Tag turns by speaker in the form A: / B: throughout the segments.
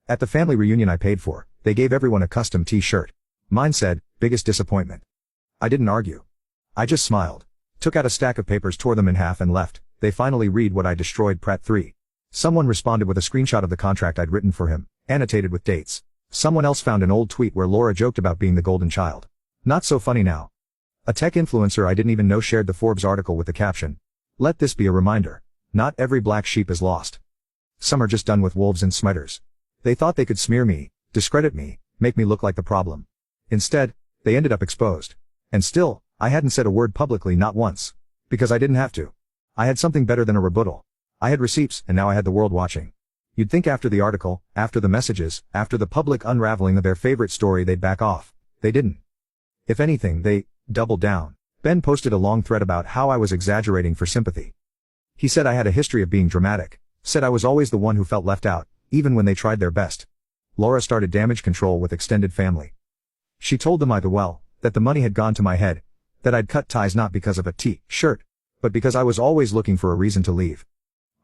A: At the family reunion I paid for, they gave everyone a custom t-shirt. Mine said, "Biggest disappointment." I didn't argue. I just smiled. Took out a stack of papers, tore them in half and left. They finally read what I destroyed. Pratt 3. Someone responded with a screenshot of the contract I'd written for him, annotated with dates. Someone else found an old tweet where Laura joked about being the golden child. Not so funny now. A tech influencer I didn't even know shared the Forbes article with the caption, "Let this be a reminder. Not every black sheep is lost. Some are just done with wolves in sweaters." They thought they could smear me, discredit me, make me look like the problem. Instead, they ended up exposed. And still, I hadn't said a word publicly, not once. Because I didn't have to. I had something better than a rebuttal. I had receipts, and now I had the world watching. You'd think after the article, after the messages, after the public unraveling of their favorite story they'd back off. They didn't. If anything, they doubled down. Ben posted a long thread about how I was exaggerating for sympathy. He said I had a history of being dramatic, said I was always the one who felt left out, even when they tried their best. Laura started damage control with extended family. She told them that the money had gone to my head, that I'd cut ties not because of a t-shirt, but because I was always looking for a reason to leave.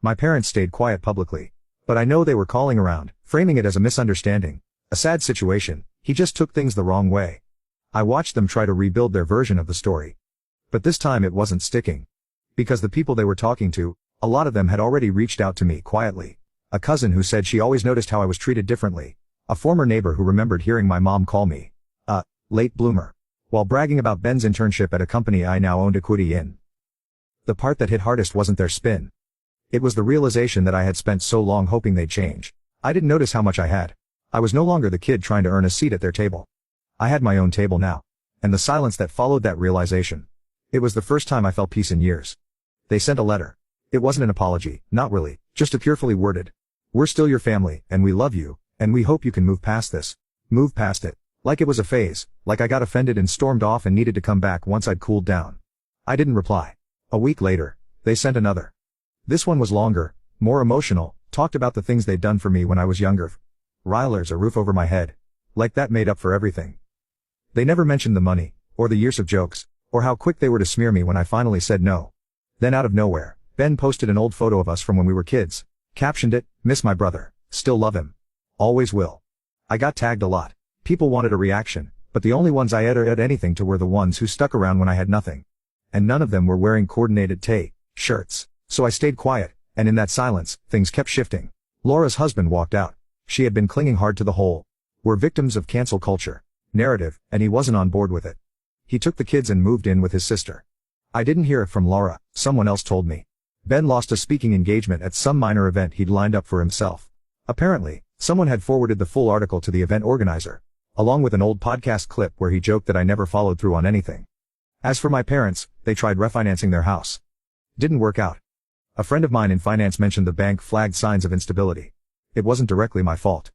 A: My parents stayed quiet publicly, but I know they were calling around, framing it as a misunderstanding, a sad situation. He just took things the wrong way. I watched them try to rebuild their version of the story. But this time it wasn't sticking. Because the people they were talking to, a lot of them had already reached out to me quietly. A cousin who said she always noticed how I was treated differently. A former neighbor who remembered hearing my mom call me a late bloomer, while bragging about Ben's internship at a company I now owned equity in. The part that hit hardest wasn't their spin. It was the realization that I had spent so long hoping they'd change. I didn't notice how much I had. I was no longer the kid trying to earn a seat at their table. I had my own table now. And the silence that followed that realization. It was the first time I felt peace in years. They sent a letter. It wasn't an apology, not really, just a carefully worded, "We're still your family, and we love you, and we hope you can move past this." Move past it. Like it was a phase, like I got offended and stormed off and needed to come back once I'd cooled down. I didn't reply. A week later, they sent another. This one was longer, more emotional, talked about the things they'd done for me when I was younger. Rylers, a roof over my head. Like that made up for everything. They never mentioned the money, or the years of jokes, or how quick they were to smear me when I finally said no. Then out of nowhere, Ben posted an old photo of us from when we were kids. Captioned it, "Miss my brother. Still love him. Always will." I got tagged a lot. People wanted a reaction, but the only ones I had anything to were the ones who stuck around when I had nothing. And none of them were wearing coordinated shirts. So I stayed quiet, and in that silence, things kept shifting. Laura's husband walked out. She had been clinging hard to the whole "we're victims of cancel culture" narrative, and he wasn't on board with it. He took the kids and moved in with his sister. I didn't hear it from Laura, someone else told me. Ben lost a speaking engagement at some minor event he'd lined up for himself. Apparently, someone had forwarded the full article to the event organizer, along with an old podcast clip where he joked that I never followed through on anything. As for my parents, they tried refinancing their house. Didn't work out. A friend of mine in finance mentioned the bank flagged signs of instability. It wasn't directly my fault.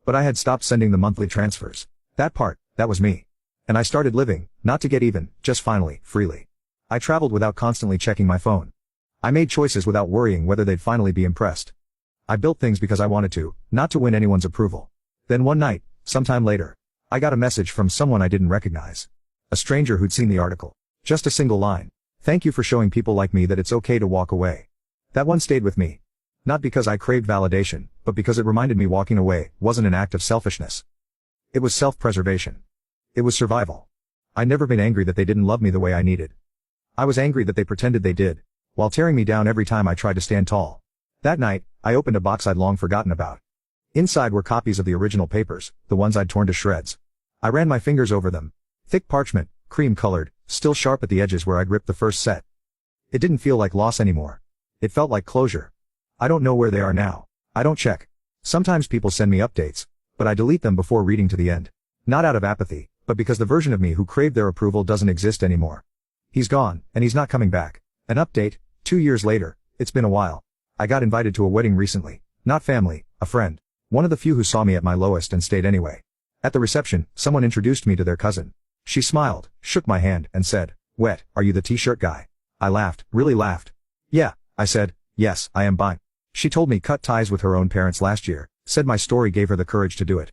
A: But I had stopped sending the monthly transfers. That was me. And I started living, not to get even, just finally, freely. I traveled without constantly checking my phone. I made choices without worrying whether they'd finally be impressed. I built things because I wanted to, not to win anyone's approval. Then one night, sometime later, I got a message from someone I didn't recognize. A stranger who'd seen the article. Just a single line. "Thank you for showing people like me that it's okay to walk away." That one stayed with me. Not because I craved validation, but because it reminded me walking away wasn't an act of selfishness. It was self-preservation. It was survival. I'd never been angry that they didn't love me the way I needed. I was angry that they pretended they did, while tearing me down every time I tried to stand tall. That night, I opened a box I'd long forgotten about. Inside were copies of the original papers, the ones I'd torn to shreds. I ran my fingers over them. Thick parchment, cream-colored, still sharp at the edges where I'd ripped the first set. It didn't feel like loss anymore. It felt like closure. I don't know where they are now. I don't check. Sometimes people send me updates, but I delete them before reading to the end. Not out of apathy, but because the version of me who craved their approval doesn't exist anymore. He's gone, and he's not coming back. An update, 2 years later. It's been a while. I got invited to a wedding recently. Not family, a friend. One of the few who saw me at my lowest and stayed anyway. At the reception, someone introduced me to their cousin. She smiled, shook my hand, and said, "Wet, are you the t-shirt guy?" I laughed, really laughed. "Yeah," I said, "yes, I am buying." She told me cut ties with her own parents last year, said my story gave her the courage to do it.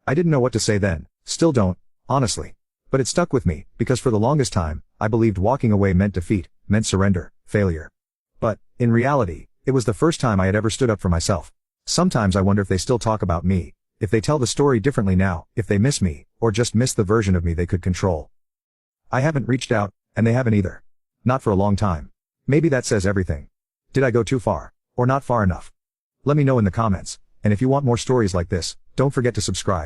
A: I didn't know what to say then, still don't, honestly. But it stuck with me, because for the longest time, I believed walking away meant defeat, meant surrender, failure. But, in reality, it was the first time I had ever stood up for myself. Sometimes I wonder if they still talk about me, if they tell the story differently now, if they miss me, or just miss the version of me they could control. I haven't reached out, and they haven't either. Not for a long time. Maybe that says everything. Did I go too far? Or not far enough? Let me know in the comments, and if you want more stories like this, don't forget to subscribe.